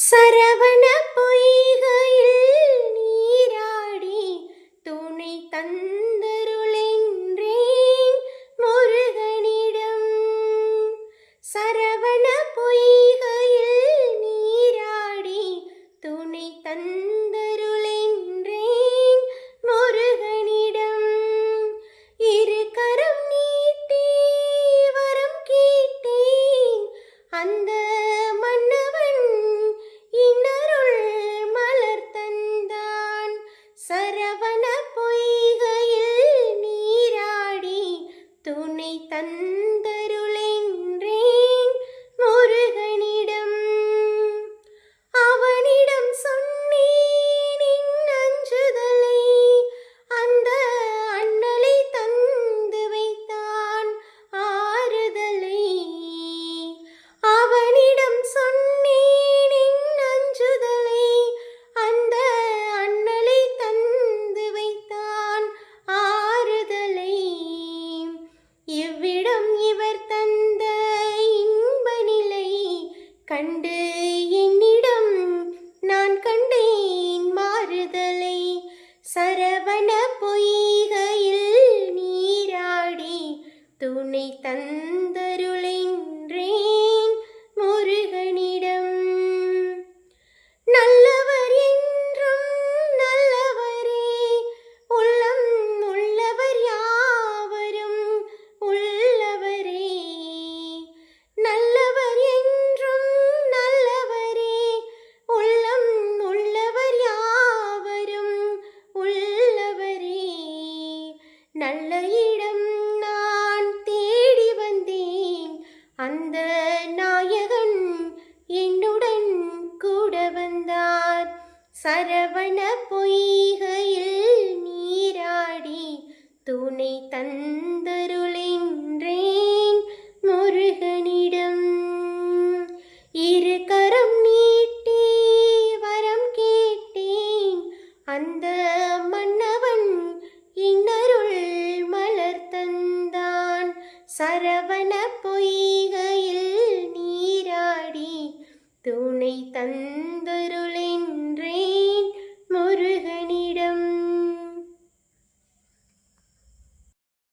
சரவண பொய்கையில் நீராடி துணை தந்தருளென்றேன் முருகனிடம். சரவண பொய்கையில் நீராடி துணை தந்தருளென்றேன் முருகனிடம். இரு கரம் நீட்டி வரம் கேட்டேன், அந்த சரவண பொய்கையில் நீராடி துணை தந்தருளென்றேன் முருகனிடம். அவனிடம் சொன்னேன் என் அஞ்சுதலை, அந்த அண்ணலை தந்து வைத்தான் ஆறுதலை. அவனிடம் சொன்னேன் என் அஞ்சுதலை, அந்த இவ்விடம் இவர் தந்த இன்ப நிலை கண்டு என்னிடம் நான் கண்டேன் மாறுதலை. சரவண பொய்கையில் நீராடி துணை தந்தருளென்றேன் முருகனிடம். நல்லவர் என்றும் நல்லவரே, உள்ளம் உள்ளவர் யாவரும் உள்ளவரே. நல்லவர் என்றும் நல்லவரே, உள்ளம் உள்ளவர் யாவரும் உள்ளவரே. நல்ல இடம் நான் தேடி வந்தேன், அந்த நாயகன் என்னுடன் கூட வந்தார். சரவண பொய்கையில் நீராடி துணை தந்தருளென்றேன் முருகனிடம். இரு கரம் நீட்டி வரம் கேட்டேன், அந்த மன்னவன் இன்னருள் மலர் தந்தான். சரவண பொய்கையில் நீராடி துணை தந்த